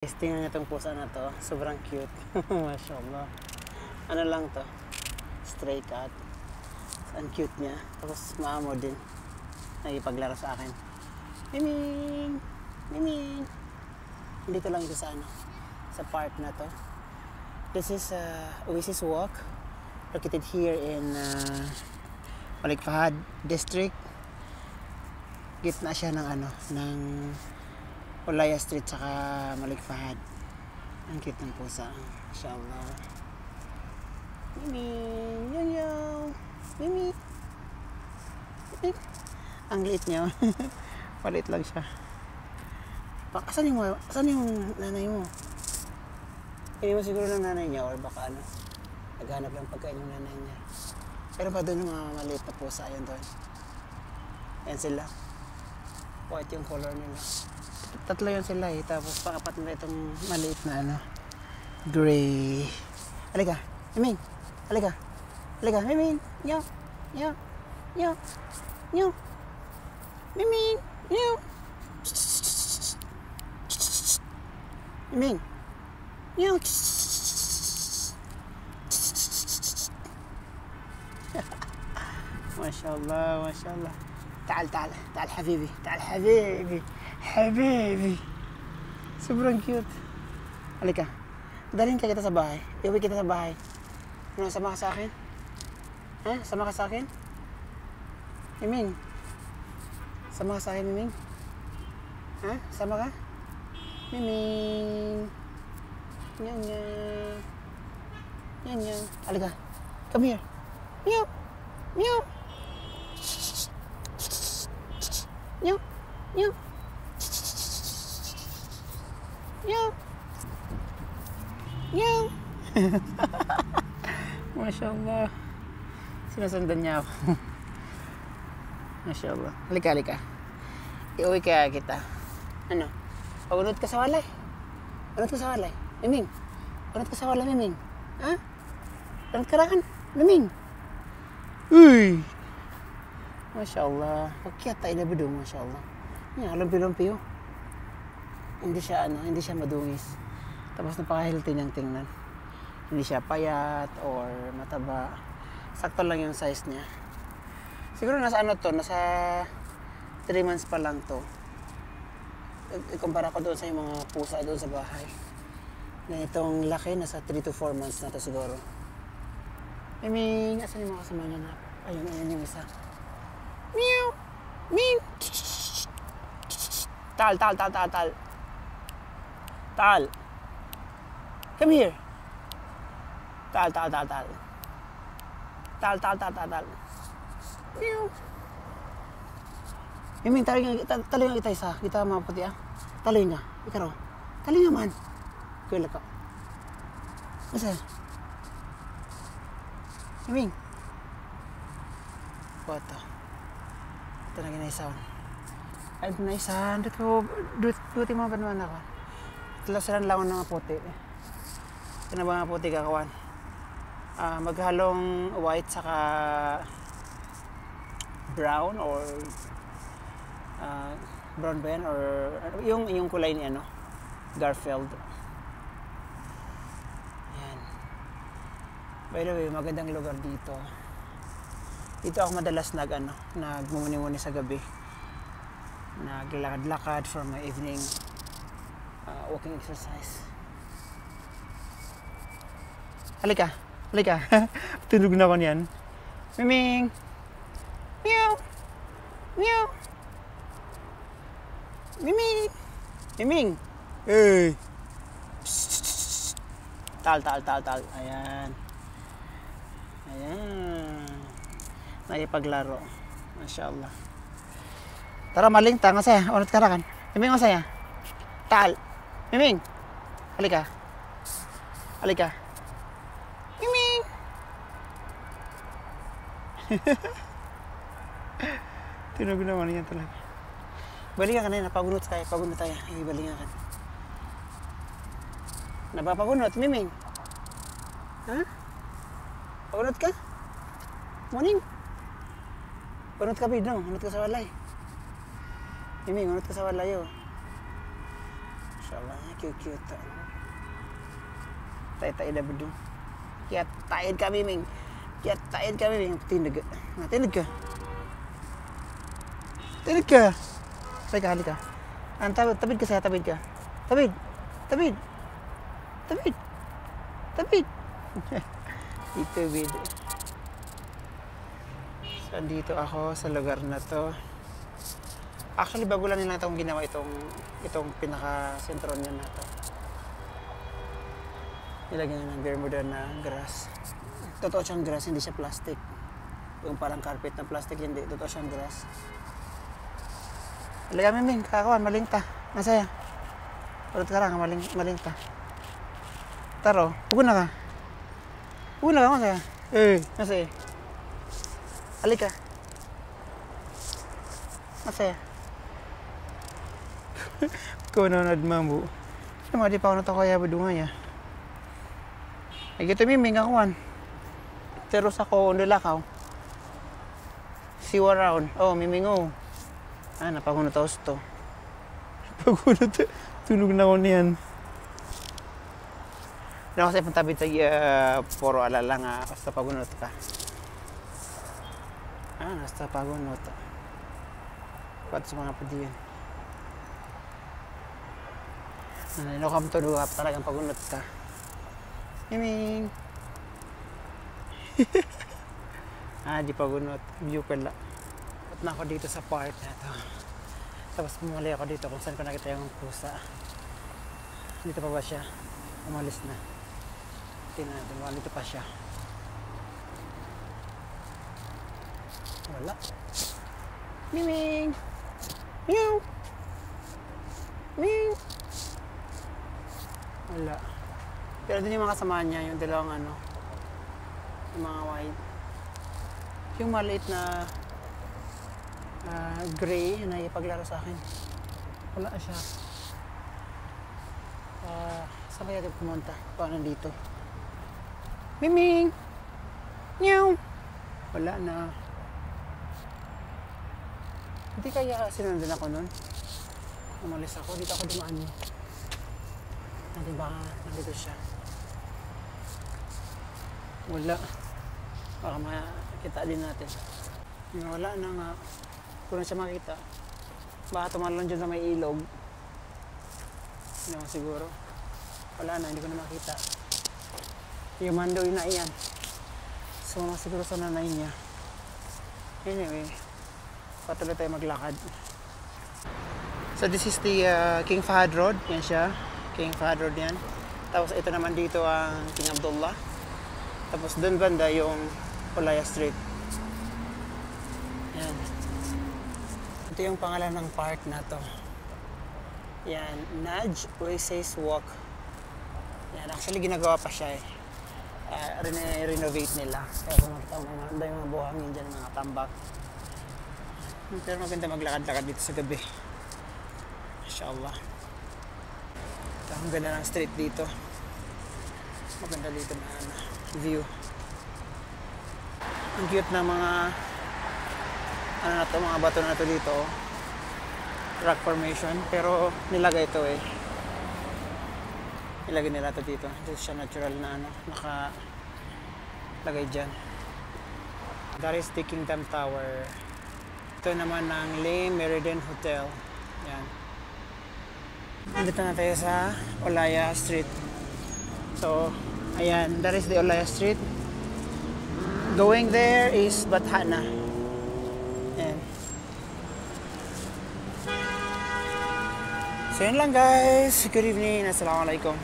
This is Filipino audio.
Tingnan niyo itong pusa na to. Sobrang cute. Mashallah. Ano lang to? Stray cat. Ang cute niya. Tapos maamo din. Nagipaglaro sa akin. Miming! Miming! Dito lang ito sa ano. Sa park na to. This is Oasis Walk. Located here in Malik Fahad District. Gitna siya ng ano. Ng Olaya Street saka Malik Fahad. Ang cute ng pusa. Inshallah. Mimi! Nyaw! Mimi! Ang liit niya. Palit lang siya. Asan yung nanay mo? Hindi mo siguro ng nanay niya or baka ano. Naghanap lang pagkain yung nanay niya. Pero pa doon yung mga maliit na pusa. Ayun doon. Ayan sila. White yung color nila. Tatlo yun sila eh. Tapos pangapat nila itong maliit na ano. Gray. Halika. Miming. Halika. Halika. Miming. Nyaw. Nyaw. Nyaw. Nyaw. Miming. Nyaw. Miming. Nyaw. Mashallah. Mashallah. تعال تعال تعال حبيبي تعال حبيبي حبيبي sobrang cute. Halika. Dalhin ka kita sa bahay. Iuwi kita sa bahay. Ano, sama ka sa akin? Ha? Sama ka sa akin? Miming? Sama ka sa akin, Miming? Ha? Sama ka? Miming? Nyaw nyaw. Nyaw nyaw. Halika. Come here. Meow. Meow. Meow. Meow. Meow. Meow. Mashallah. Sinasundan niya ako. Mashallah. Halika, halika. Iuwi kaya kita. Ano? Pagunod ka sa walay. Pagunod ka sa walay. Miming. Pagunod ka sa walay, Miming. Ha? Pagunod ka raan. Miming. Uy! Mashallah. Pagkiyat tayo na bido, mashallah. Yan, lumpi-lumpi yun. Hindi siya hindi siya madungis. Tapos napaka-healthy niyang tingnan. Hindi siya payat or mataba. Sakto lang yung size niya. Siguro nasa nasa 3 months pa lang to. Ikumpara ko doon sa yung mga pusa doon sa bahay. Na itong laki, nasa 3 to 4 months na to siguro. Miming, asan yung mga kasama niya na? Ayun yung isa. Meow! Ming! Tal. Tal. Come here. Tal. Tal. Meow. Miming, taloy nga kita isa. Kita mga puti ah. Taloy nga. Ikaw. Taloy nga man. Kuya ka. Masa? Miming. Ito. Ito na ginaisaw. Ay, naisahan. Duti mga panuan ako. Ito sila lang ng mga puti. Ito na ba mga puti kakawan? Maghalong white saka brown or brown ba yan? Or yung kulay ni ano? Garfield. Yan. By the way, magandang lugar dito. Dito ako madalas nagmumuni-muni sa gabi. Naglalakad-lakad for my evening walking exercise. Halika. Tunog na ako niyan. Miming! Meow! Meow! Miming! Miming! Hey! Tal. Ayan. Naipaglaro. Mashallah. Tara maling tanga saya. Unot karakan. Miming saya. Tal. Miming. Halika. Miming. Tinog naman yan talaga. Balingan ka na. Pagunot tayo. Balingan ka. Napapagunot, Miming. Ha? Pagunot ka? Morning. Unot ka bid, no? Unot ka sa walay. Miming, unot ka sa walay, oh. Mashallah, cute. Tay-tay na ba dun? Kaya tayad kami, Ming. Tinag ka. Halika. Tabid ka saya, tabid ka. Tabid. Dito, bid. So, andito ako sa lugar na to. Actually, bago lang nila itong ginawa itong pinaka-sentro niya na to. Nilagyan niya ng Bermuda na grass. Totoo siyang grass, hindi siya plastic. Yung parang carpet na plastic, hindi. Totoo siyang grass. Halika, Miming, kakawan, maling ta. Masaya. Ulit ka lang, maling ta. Taro, huwag na ka. Masaya. Masaya. Halika. Masaya. Kau nanonood mambu. Nama di pa ako nato kaya badungan niya. Ay gito Miming kakuan. Terus ako undulakaw. See you around. Oh, Miming oh. Napagunot ako to. Tunog na ako niyan. Hindi ako sa ipantabit sa puro alala nga basta pagunot ka. Basta pagunot. Pati sa mga padiyan. Nilokam to duwap talagang pagunot ka. Miming. Di pagunot. View pala. At na ako dito sa park na to. Tapos pumali ako dito kung saan ko nakita yung pusa. Dito pa ba siya? Umalis na. Tingnan natin. Dito pa siya. Wala. Miming! Meow! Meow! Wala. Pero din yung mga kasama niya, yung dalawang yung mga white. Yung maliit na gray na ipaglaro sa akin. Wala siya. Saan kaya ito pumunta? Paano dito? Miming! Meow! Wala na. Hindi kaya sinundan ako nun. Umalis ako. Dito ako dumaan niya. Diba? Nandito siya. Wala. Baka makita din natin. Wala na nga. Kung na siya makita. Baka tumalon dyan sa may ilog. Siguro. Wala na. Hindi ko na makita. Yung mandoy na iyan. Sumama siguro sa nanay niya. Anyway. Patuloy tayo maglakad. So this is the King Fahad Road. Yan siya. King Fahad Road yan. Tapos ito naman dito ang King Abdullah. Tapos doon banda yung Olaya Street. Yan. Ito yung pangalan ng park na to. Yan. Naj Oasis Walk. Yan. Actually ginagawa pa siya eh. Renovate nila. Kaya pumunta mga buhangin dyan, mga tambak. Pero maganda maglakad-lakad dito sa gabi. Mashallah. Ang ganda ng street dito. Maganda dito na view. Ang cute na mga mga bato na to dito. Rock formation. Pero nilagay ito eh. Nilagay nila ito dito. Ito siya natural na nakalagay dyan. That is the Kingdom Tower. Ito naman ang Le Méridien Hotel. Yan. Nandito na tayo sa Olaya Street. So, ayan, that is the Olaya Street. Going there is Bathana. Ayan. So, yun lang guys. Good evening. Assalamualaikum.